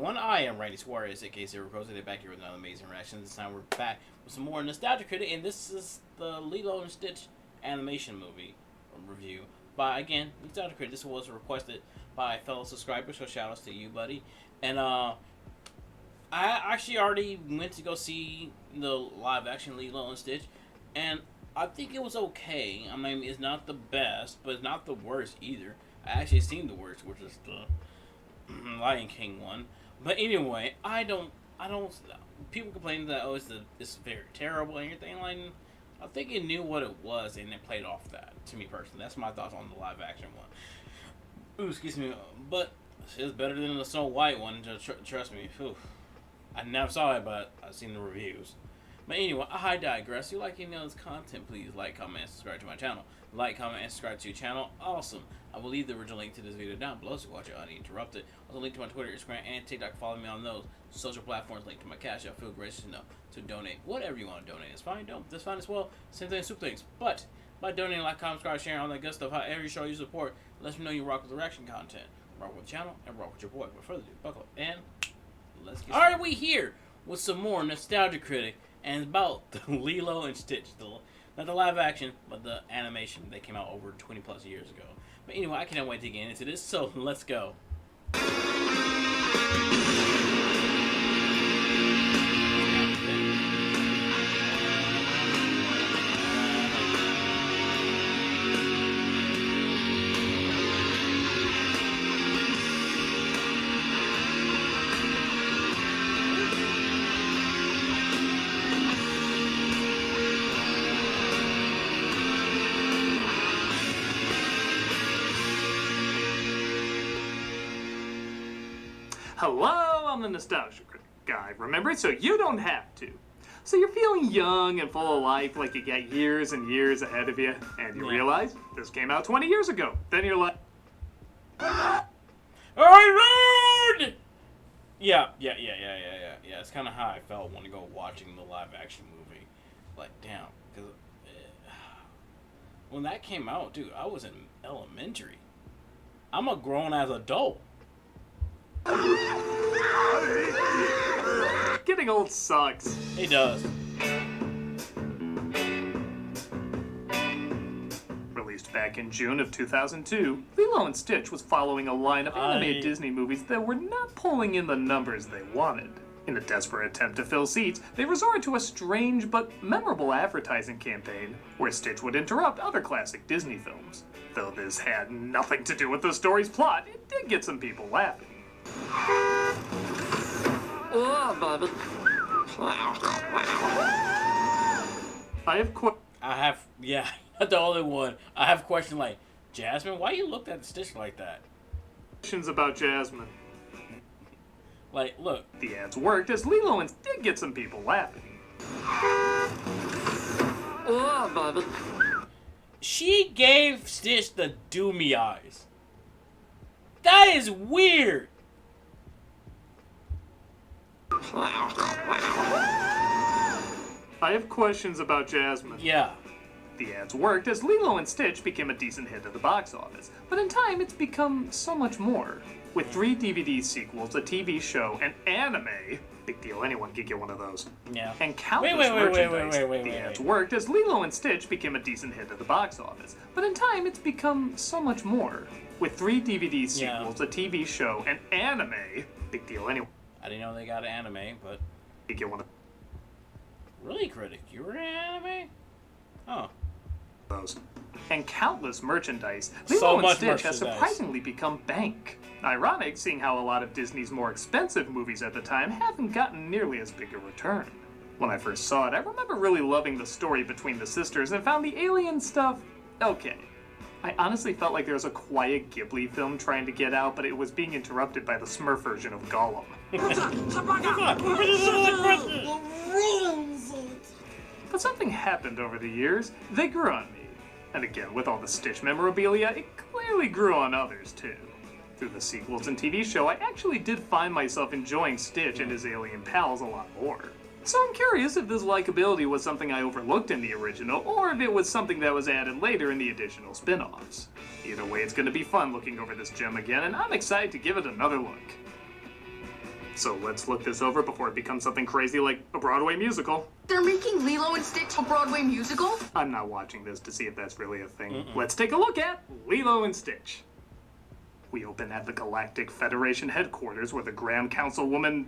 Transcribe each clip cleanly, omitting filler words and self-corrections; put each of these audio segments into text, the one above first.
everyone, I am Randy Suarez, aka Zero Rose, today back here with another amazing reaction. This time we're back with some more Nostalgia Critic, and this is the Lilo and Stitch animation movie review by, again, Nostalgia Critic. This was requested by fellow subscribers, so shout outs to you, buddy. And I actually already went to go see the live action Lilo and Stitch, and I think it was okay. I mean, it's not the best, but it's not the worst either. I actually seen the worst, which is the Lion King one. But anyway, I don't people complain that it's very terrible and everything. Like, I think it knew what it was and it played off that. To me personally, that's my thoughts on the live action one. Ooh, excuse me, but it's better than the Snow White one. Trust me. Oof. I never saw it, but I've seen the reviews. But anyway, I digress. If you like any of this content, please like, comment, and subscribe to my channel. Like, comment, and subscribe to your channel. Awesome. I will leave the original link to this video down below so you watch it uninterrupted. Also, link to my Twitter, Instagram, and TikTok. Follow me on those social platforms. Link to my Cashapp. Feel gracious enough to donate. Whatever you want to donate is fine. Don't. That's fine as well. Same thing as soup things. But by donating, like, comment, subscribe, sharing, all that good stuff, however you show your support, let me know you rock with the reaction content. Rock with the channel and rock with your boy. Without further ado, buckle up and let's get started. Alright, we here with some more Nostalgia Critic, and it's about the Lilo and Stitch. Not the live action, but the animation that came out over 20 plus years ago. But anyway, I can't wait to get into this, so let's go. Hello, I'm the Nostalgia Critic guy, remember? So you don't have to. So you're feeling young and full of life, like you got years and years ahead of you, and you realize this came out 20 years ago. Then you're like, I learned! Yeah. It's kind of how I felt when I go watching the live action movie. Like, damn, because when that came out, dude, I was in elementary. I'm a grown-ass adult. getting old sucks. It does. Released back in June of 2002, Lilo and Stitch was following a line of animated Disney movies that were not pulling in the numbers they wanted. In a desperate attempt to fill seats, they resorted to a strange but memorable advertising campaign where Stitch would interrupt other classic Disney films. Though this had nothing to do with the story's plot, it did get some people laughing. Yeah, baby. Yeah, not the only one. I have a question like, Jasmine, why you looked at Stitch like that? Questions about Jasmine. Like, look. The ads worked as Lilo and did get some people laughing. Yeah, baby. She gave Stitch the doomy eyes. That is weird. I have questions about Jasmine. Yeah. The ads worked as Lilo and Stitch became a decent hit at the box office, but in time it's become so much more. With 3 DVD sequels, a TV show, an anime, big deal, anyone could get one of those, Yeah. and countless merchandise, the ads wait. worked as Lilo and Stitch became a decent hit at the box office, but in time it's become so much more. With 3 DVD sequels, a TV show, an anime, big deal, anyone. I didn't know they got an anime, but... You get one of Really, Critic? You were in anime? Oh. those. And countless merchandise, So Lilo and much Stitch has merchandise. surprisingly become bank. Ironic, seeing how a lot of Disney's more expensive movies at the time haven't gotten nearly as big a return. When I first saw it, I remember really loving the story between the sisters and found the alien stuff okay. I honestly felt like there was a quiet Ghibli film trying to get out, but it was being interrupted by the Smurf version of Gollum. But something happened over the years. They grew on me. And again, with all the Stitch memorabilia, it clearly grew on others too. Through the sequels and TV show, I actually did find myself enjoying Stitch and his alien pals a lot more. So I'm curious if this likability was something I overlooked in the original, or if it was something that was added later in the additional spin-offs. Either way, it's going to be fun looking over this gem again, and I'm excited to give it another look. So let's look this over before it becomes something crazy like a Broadway musical. They're making Lilo and Stitch a Broadway musical? I'm not watching this to see if that's really a thing. Let's take a look at Lilo and Stitch. We open at the Galactic Federation headquarters where the Grand Councilwoman,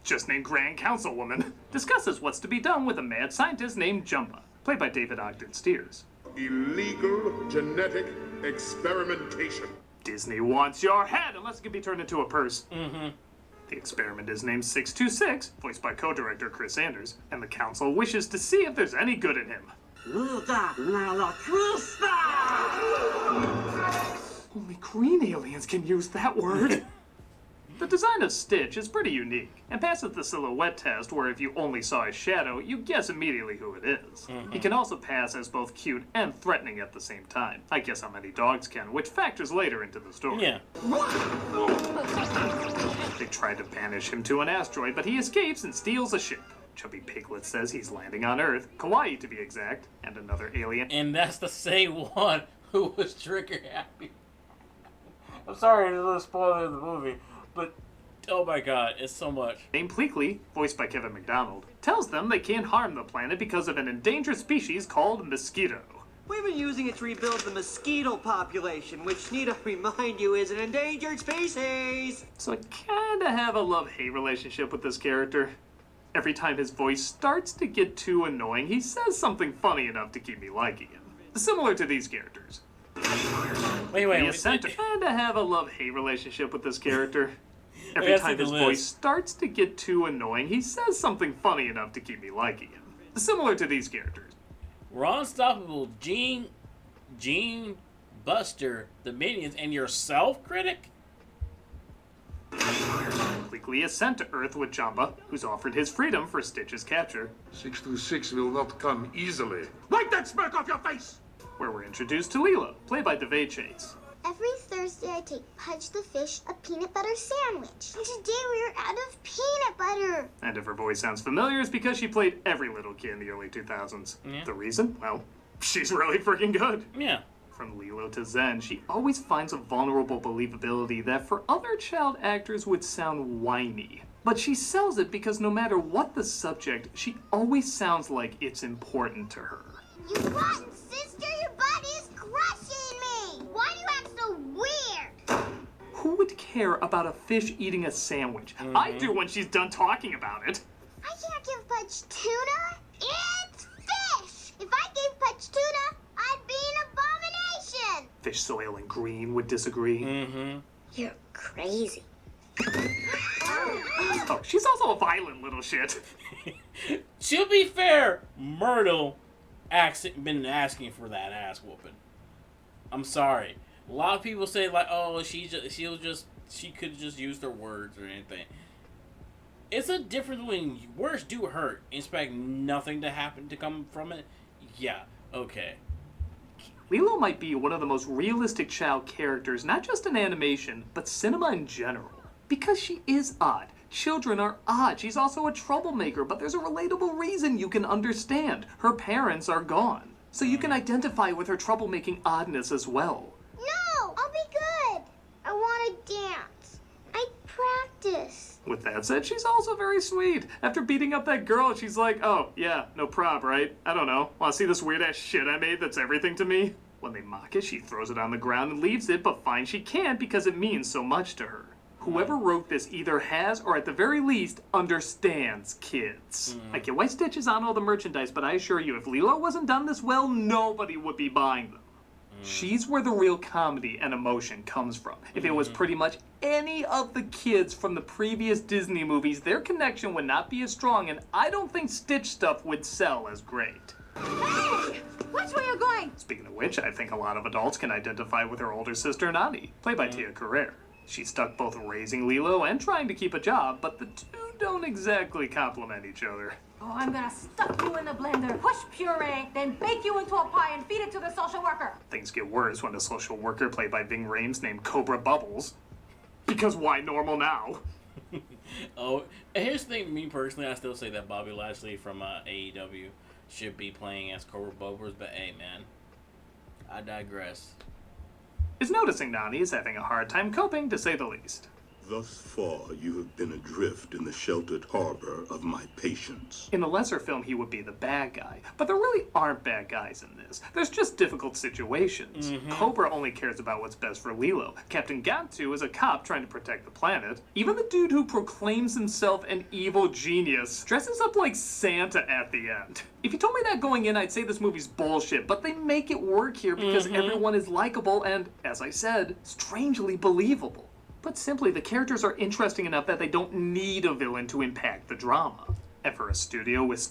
just named Grand Councilwoman, discusses what's to be done with a mad scientist named Jumba, played by David Ogden Stiers. Illegal genetic experimentation. Disney wants your head unless it can be turned into a purse. The experiment is named 626, voiced by co-director Chris Sanders, and the council wishes to see if there's any good in him. Only green aliens can use that word. The design of Stitch is pretty unique, and passes the silhouette test where if you only saw his shadow, you guess immediately who it is. He can also pass as both cute and threatening at the same time. I guess how many dogs can, which factors later into the story. Yeah. They tried to banish him to an asteroid, but he escapes and steals a ship. Chubby Piglet says he's landing on Earth, Kauai to be exact, and another alien. And that's the same one who was trigger happy. I'm sorry to spoil the movie, but oh my god, it's so much. Named Pleakley, voiced by Kevin McDonald, tells them they can't harm the planet because of an endangered species called mosquito. We've been using it to rebuild the mosquito population, which, need I remind you, is an endangered species. So I kinda have a love-hate relationship with this character. Every time his voice starts to get too annoying, he says something funny enough to keep me liking him. Similar to these characters. Wait. Kinda have a love-hate relationship with this character. Every That's time the his list. voice starts to get too annoying, he says something funny enough to keep me liking him. Similar to these characters. We're unstoppable, Gene, Buster, the Minions, and yourself, Critic? Pleakley is sent to Earth with Jumba, who's offered his freedom for Stitch's capture, 626 will not come easily. Wipe that smirk off your face! where we're introduced to Lilo, played by DeVay Chase. Every Thursday I take Pudge the Fish a peanut butter sandwich. And today we're out of peanut butter. And if her voice sounds familiar, it's because she played every little kid in the early 2000s. Yeah. The reason? Well, she's really freaking good. Yeah. From Lilo to Zen, she always finds a vulnerable believability that for other child actors would sound whiny. But she sells it because no matter what the subject, she always sounds like it's important to her. You rotten sister, your butt is crushing me. Why do you act so weird? Who would care about a fish eating a sandwich? I do when she's done talking about it. I can't give Pudge tuna. It's fish. If I gave Pudge tuna, I'd be an abomination. Fish, soil, and green would disagree. You're crazy. Oh, she's also a violent little shit. To be fair, Myrtle been asking for that ass whooping. I'm sorry. A lot of people say like, oh, she could have just used her words or anything. It's a difference when words do hurt. Expect nothing to happen to come from it. Yeah, okay. Lilo might be one of the most realistic child characters, not just in animation, but cinema in general. Because she is odd. Children are odd. She's also a troublemaker, but there's a relatable reason you can understand. Her parents are gone. So you can identify with her troublemaking oddness as well. No, I'll be good. I want to dance. I practice. With that said, she's also very sweet. After beating up that girl, she's like, oh, yeah, no prob, right? I don't know. Want to see this weird-ass shit I made that's everything to me? When they mock it, she throws it on the ground and leaves it, but finds she can't because it means so much to her. Whoever wrote this either has, or at the very least, understands kids. I get why Stitch is on all the merchandise, but I assure you, if Lilo wasn't done this well, nobody would be buying them. She's where the real comedy and emotion comes from. If it was pretty much any of the kids from the previous Disney movies, their connection would not be as strong, and I don't think Stitch stuff would sell as great. Hey, watch where you're going. Speaking of which, I think a lot of adults can identify with her older sister, Nani, played by Tia Carrere. She's stuck both raising Lilo and trying to keep a job, but the two don't exactly complement each other. Oh, I'm gonna stuff you in the blender, push puree, then bake you into a pie and feed it to the social worker. Things get worse when a social worker played by Ving Rhames named Cobra Bubbles. Because why normal now? Oh, and here's the thing, me personally, I still say that Bobby Lashley from AEW should be playing as Cobra Bubbles, but hey, man, I digress. Is noticing Nani is having a hard time coping, to say the least. Thus far, you have been adrift in the sheltered harbor of my patience. In the lesser film, he would be the bad guy. But there really aren't bad guys in this. There's just difficult situations. Cobra only cares about what's best for Lilo. Captain Gantu is a cop trying to protect the planet. Even the dude who proclaims himself an evil genius dresses up like Santa at the end. If you told me that going in, I'd say this movie's bullshit, but they make it work here because everyone is likable and, as I said, strangely believable. Put simply, the characters are interesting enough that they don't need a villain to impact the drama. And for a studio with...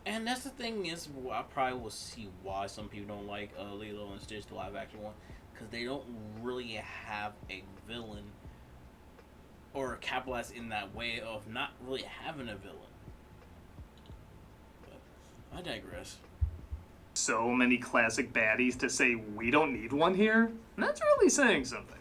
And that's the thing is, I probably will see why some people don't like Lilo and Stitch, the live action one, because they don't really have a villain or capitalize in that way of not really having a villain. But I digress. So many classic baddies to say we don't need one here? That's really saying something.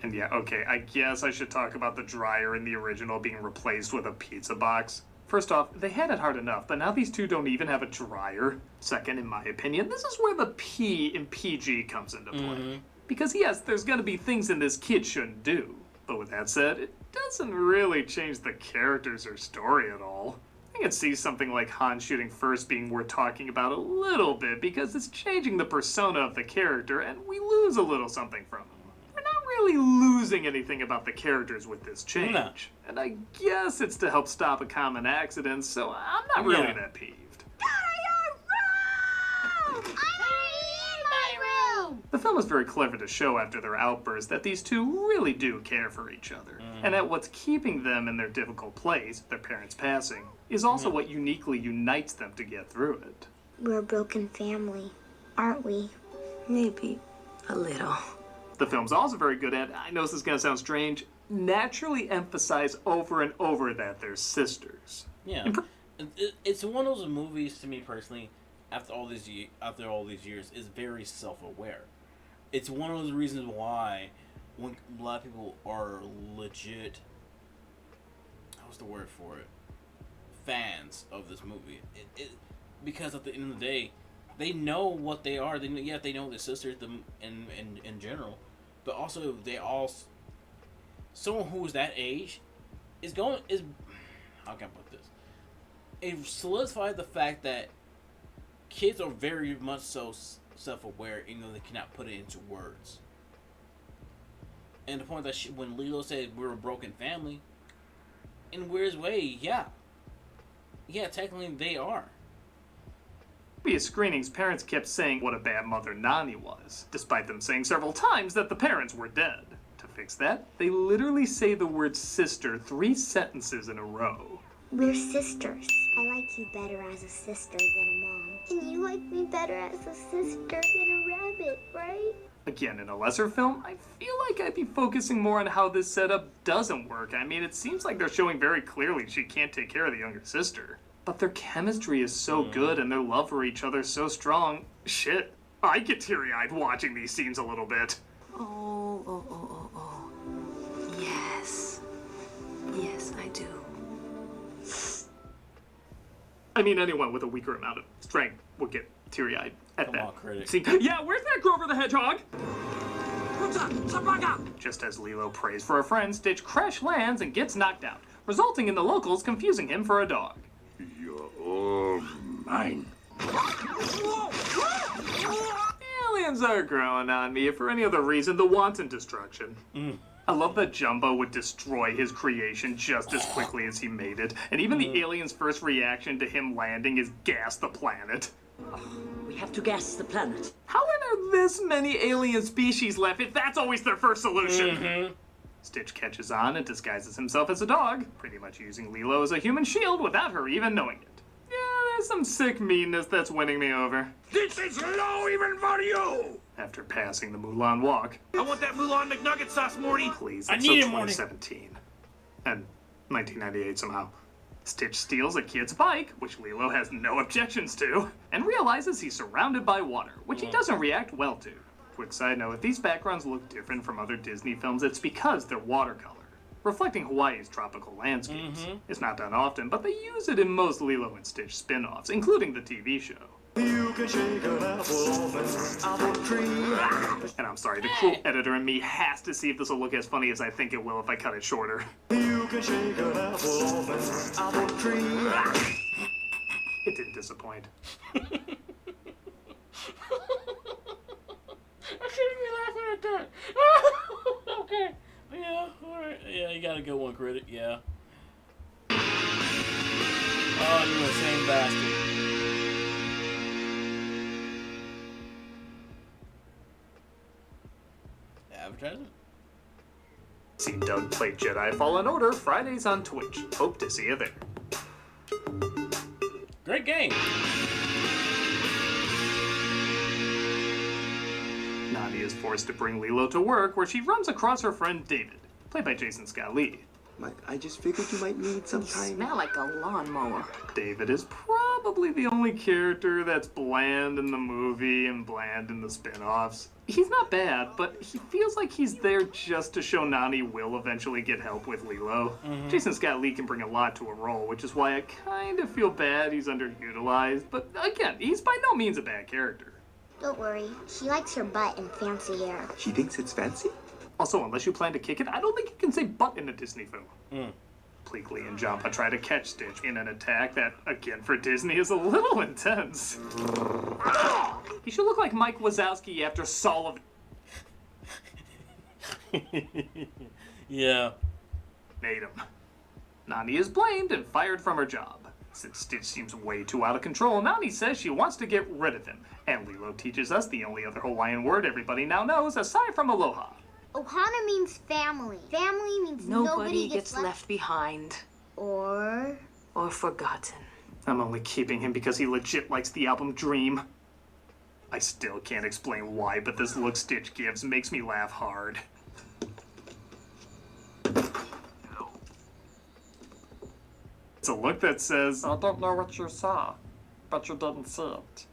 And yeah, okay, I guess I should talk about the dryer in the original being replaced with a pizza box. First off, they had it hard enough, but now these two don't even have a dryer. Second, in my opinion, this is where the P in PG comes into play. Because yes, there's gonna be things in this kid shouldn't do. But with that said, it doesn't really change the characters or story at all. I can see something like Han shooting first being worth talking about a little bit because it's changing the persona of the character and we lose a little something from him. Really losing anything about the characters with this change. No. And I guess it's to help stop a common accident, so I'm not really that peeved. I'm already in my room! The film is very clever to show after their outburst that these two really do care for each other, and that what's keeping them in their difficult place, their parents passing, is also what uniquely unites them to get through it. We're a broken family, aren't we? Maybe a little. The film's also very good at, I know this is going to sound strange, naturally emphasize over and over that they're sisters. Yeah. It's one of those movies, to me personally, after all these years, is very self-aware. It's one of those reasons why when a lot of people are legit, what's the word for it, fans of this movie. Because at the end of the day, they know what they are. They know their sisters in general. But also, someone who is that age how can I put this? It solidified the fact that kids are very much so self-aware, even though they cannot put it into words. And the point that when Lilo said we're a broken family, in a weird way, yeah, technically they are. Previous screenings, parents kept saying what a bad mother Nani was, despite them saying several times that the parents were dead. To fix that, they literally say the word sister 3 sentences in a row. We're sisters. I like you better as a sister than a mom. And you like me better as a sister than a rabbit, right? Again, in a lesser film, I feel like I'd be focusing more on how this setup doesn't work. I mean, it seems like they're showing very clearly she can't take care of the younger sister. But their chemistry is so good and their love for each other so strong. Shit, I get teary-eyed watching these scenes a little bit. Oh. Yes. Yes, I do. I mean, anyone with a weaker amount of strength would get teary-eyed at Come that on, Critic. scene. Yeah, where's that Grover the Hedgehog? Just as Lilo prays for a friend, Stitch crash lands and gets knocked out, resulting in the locals confusing him for a dog. You're all mine. Aliens are growing on me, if for any other reason, the wanton destruction. I love that Jumbo would destroy his creation just as quickly as he made it, and even the alien's first reaction to him landing is gas the planet. We have to gas the planet. How are there this many alien species left if that's always their first solution? Stitch catches on and disguises himself as a dog, pretty much using Lilo as a human shield without her even knowing it. Yeah, there's some sick meanness that's winning me over. This is low even for you! After passing the Mulan walk. I want that Mulan McNugget sauce, Morty! Please, I it's need so it, Morty. 2017. And 1998 somehow. Stitch steals a kid's bike, which Lilo has no objections to, and realizes he's surrounded by water, which he doesn't react well to. Quick side note, if these backgrounds look different from other Disney films, it's because they're watercolor, reflecting Hawaii's tropical landscapes. It's not done often, but they use it in most Lilo and Stitch spin-offs, including the TV show. You can shake an apple off an apple tree. And I'm sorry, the cruel editor in me has to see if this will look as funny as I think it will if I cut it shorter. You can shake an apple off an apple tree. It didn't disappoint. I shouldn't be laughing at that. Okay. Yeah, alright. Yeah, you got a good one, Critic. Yeah. Oh, you insane bastard. Advertising? See Doug play Jedi Fallen Order Fridays on Twitch. Hope to see you there. Great game. Nani is forced to bring Lilo to work, where she runs across her friend David, played by Jason Scott Lee. Mike, I just figured you might need some time. Smell like a lawnmower. David is probably the only character that's bland in the movie and bland in the spin-offs. He's not bad, but he feels like he's there just to show Nani will eventually get help with Lilo. Jason Scott Lee can bring a lot to a role, which is why I kind of feel bad he's underutilized. But again, he's by no means a bad character. Don't worry, she likes her butt and fancy hair. She thinks it's fancy? Also, unless you plan to kick it, I don't think you can say butt in a Disney film. Pleakley and Jumpa try to catch Stitch in an attack that, again for Disney, is a little intense. He should look like Mike Wazowski after Sullivan. Yeah. Made him. Nani is blamed and fired from her job. Since Stitch seems way too out of control, Nani says she wants to get rid of him. And Lilo teaches us the only other Hawaiian word everybody now knows aside from aloha. Ohana means family. Family means Nobody gets left behind Or forgotten. I'm only keeping him because he legit likes the album Dream. I still can't explain why, but this look Stitch gives makes me laugh hard. It's a look that says, I don't know what you saw, but you didn't see it.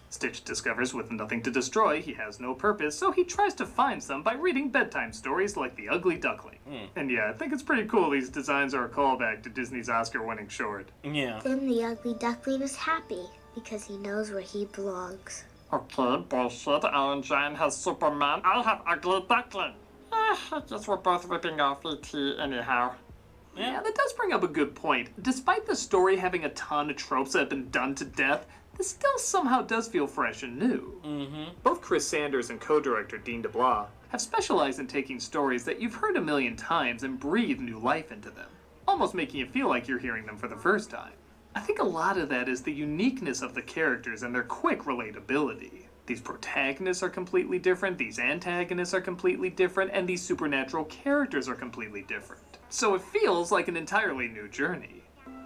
Stitch discovers with nothing to destroy, he has no purpose, so he tries to find some by reading bedtime stories like The Ugly Duckling. And yeah, I think it's pretty cool these designs are a callback to Disney's Oscar-winning short. Yeah. Then the ugly duckling is happy because he knows where he belongs. Okay, bullshit. Iron Giant has Superman. I have Ugly Duckling. I guess we're both ripping off E.T. anyhow. Yeah, that does bring up a good point. Despite the story having a ton of tropes that have been done to death, this still somehow does feel fresh and new. Both Chris Sanders and co-director Dean DeBlois have specialized in taking stories that you've heard a million times and breathe new life into them, almost making you feel like you're hearing them for the first time. I think a lot of that is the uniqueness of the characters and their quick relatability. These protagonists are completely different, these antagonists are completely different, and these supernatural characters are completely different. So it feels like an entirely new journey.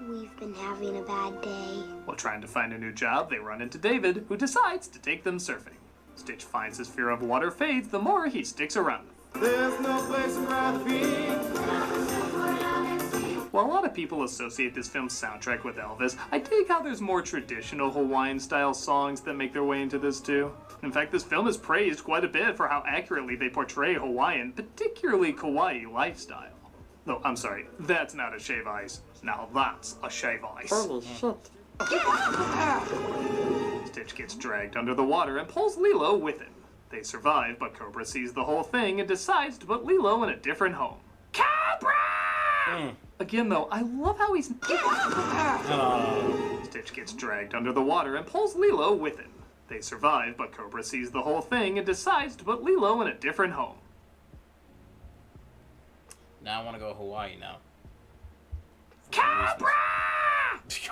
We've been having a bad day. While trying to find a new job, they run into David, who decides to take them surfing. Stitch finds his fear of water fades the more he sticks around them. There's no place I'd rather be. While a lot of people associate this film's soundtrack with Elvis, I dig how there's more traditional Hawaiian-style songs that make their way into this too. In fact, this film is praised quite a bit for how accurately they portray Hawaiian, particularly Kauai, lifestyle. Though, I'm sorry, that's not a shave ice. Now that's a shave ice. Holy shit. Stitch gets dragged under the water and pulls Lilo with him. They survive, but Cobra sees the whole thing and decides to put Lilo in a different home. Cobra! Again, though, I love how he's... Stitch gets dragged under the water and pulls Lilo with him. They survive, but Cobra sees the whole thing and decides to put Lilo in a different home. Now I want to go to Hawaii now. Cobra!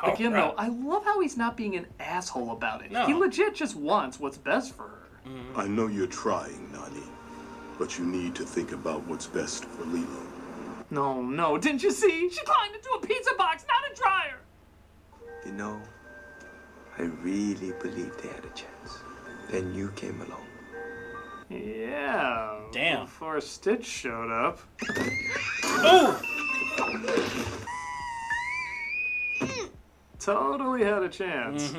Again, though, I love how he's not being an asshole about it. No. He legit just wants what's best for her. I know you're trying, Nani, but you need to think about what's best for Lilo. No, didn't you see? She climbed into a pizza box, not a dryer! You know, I really believed they had a chance. Then you came along. Yeah. Damn. Before Stitch showed up. Oh! Totally had a chance.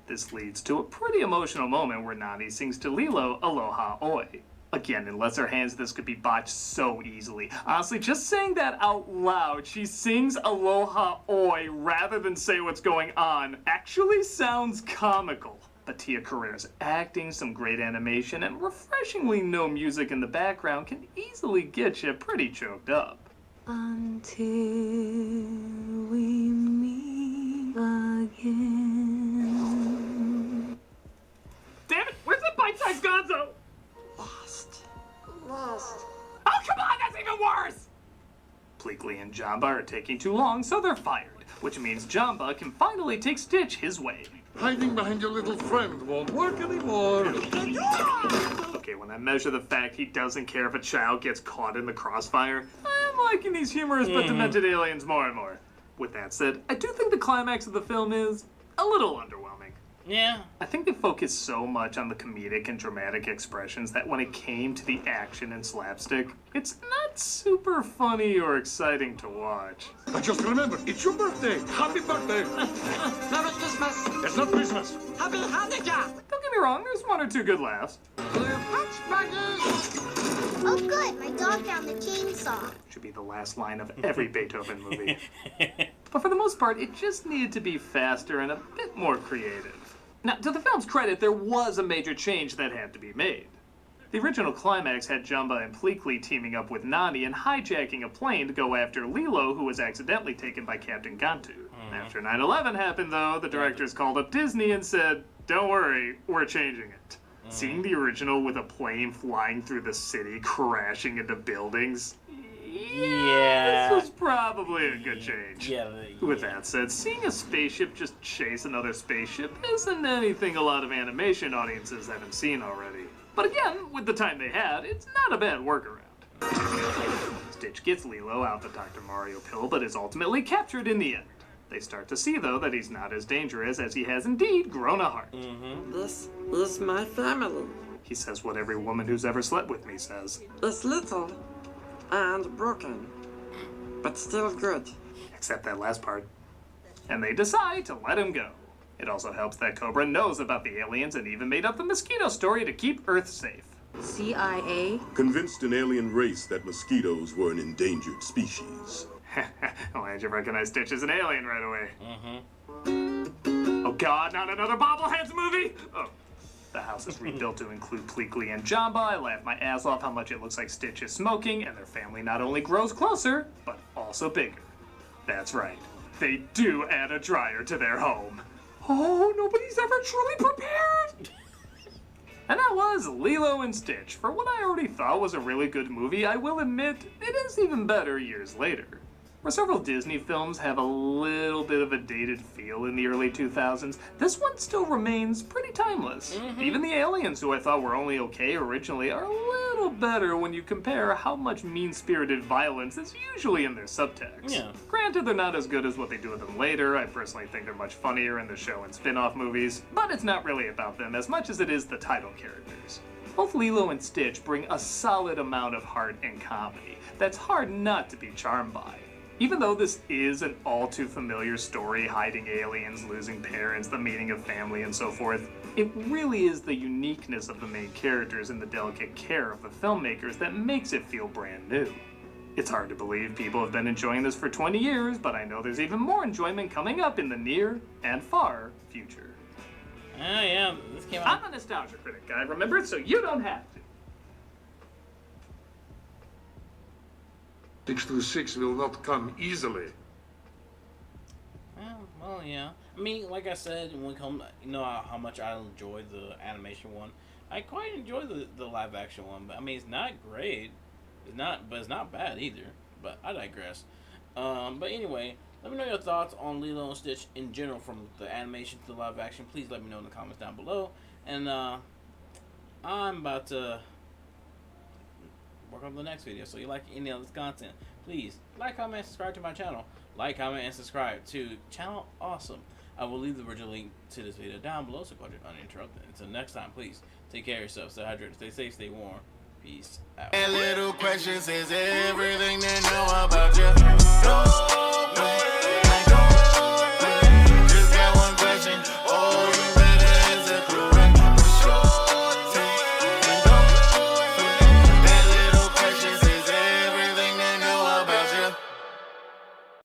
This leads to a pretty emotional moment where Nani sings to Lilo Aloha Oi. Again, in lesser hands, this could be botched so easily. Honestly, just saying that out loud, she sings Aloha Oi rather than say what's going on, actually sounds comical. But Tia Carrere's acting, some great animation, and refreshingly no music in the background can easily get you pretty choked up. Until we meet again. Damn it, where's the bite-sized gonzo? Lost. Oh, come on, that's even worse! Pleakley and Jamba are taking too long, so they're fired, which means Jamba can finally take Stitch his way. Hiding behind your little friend won't work anymore. Okay, when I measure the fact he doesn't care if a child gets caught in the crossfire, I'm liking these humorous but demented aliens more and more. With that said, I do think the climax of the film is a little underwhelming. Yeah. I think they focused so much on the comedic and dramatic expressions that when it came to the action and slapstick, it's not super funny or exciting to watch. But just remember, it's your birthday. Happy birthday. Merry Christmas. It's not Christmas. Happy Hanukkah. Don't get me wrong, there's one or two good laughs. Oh, good. My dog found the chainsaw. Should be the last line of every Beethoven movie. But for the most part, it just needed to be faster and a bit more creative. Now, to the film's credit, there was a major change that had to be made. The original climax had Jumba and Pleakley teaming up with Nani and hijacking a plane to go after Lilo, who was accidentally taken by Captain Gantu. After 9/11 happened, though, the directors called up Disney and said, "Don't worry, we're changing it." Seeing the original with a plane flying through the city, crashing into buildings, this was probably a good change. With that said, seeing a spaceship just chase another spaceship isn't anything a lot of animation audiences haven't seen already. But again, with the time they had, it's not a bad workaround. Stitch gets Lilo out the Dr. Mario pill, but is ultimately captured in the end. They start to see, though, that he's not as dangerous as he has indeed grown a heart. This is my family. He says what every woman who's ever slept with me says. It's little and broken, but still good. Except that last part. And they decide to let him go. It also helps that Cobra knows about the aliens and even made up the mosquito story to keep Earth safe. CIA? Convinced an alien race that mosquitoes were an endangered species. Why'd you recognize Stitch as an alien right away? Oh god, not another Bobbleheads movie! Oh. The house is rebuilt to include Pleakley and Jamba. I laugh my ass off how much it looks like Stitch is smoking, and their family not only grows closer, but also bigger. That's right. They do add a dryer to their home. Oh, nobody's ever truly prepared! And that was Lilo and Stitch. For what I already thought was a really good movie, I will admit it is even better years later. Where several Disney films have a little bit of a dated feel in the early 2000s, this one still remains pretty timeless. Even the aliens, who I thought were only okay originally, are a little better when you compare how much mean-spirited violence is usually in their subtext. Granted, they're not as good as what they do with them later. I personally think they're much funnier in the show and spin-off movies, but it's not really about them as much as it is the title characters. Both Lilo and Stitch bring a solid amount of heart and comedy that's hard not to be charmed by. Even though this is an all-too-familiar story, hiding aliens, losing parents, the meaning of family, and so forth, it really is the uniqueness of the main characters and the delicate care of the filmmakers that makes it feel brand new. It's hard to believe people have been enjoying this for 20 years, but I know there's even more enjoyment coming up in the near and far future. Oh yeah, this came out. I'm a nostalgia critic guy, remember it, so you don't have to. 626 will not come easily. Well, yeah. I mean, like I said, when it comes, you know how much I enjoy the animation one. I quite enjoy the live action one, but I mean, it's not great. It's not bad either. But I digress. But anyway, let me know your thoughts on Lilo and Stitch in general, from the animation to the live action. Please let me know in the comments down below. And I'm about to work on the next video. So you like any of this content, please like, comment, and subscribe to my channel. Like, comment, and subscribe to Channel Awesome. I will leave the original link to this video down below so watch it uninterrupted. Until next time, please take care of yourself, stay hydrated, stay safe, stay warm. Peace out. And little questions is everything they know about you. No way.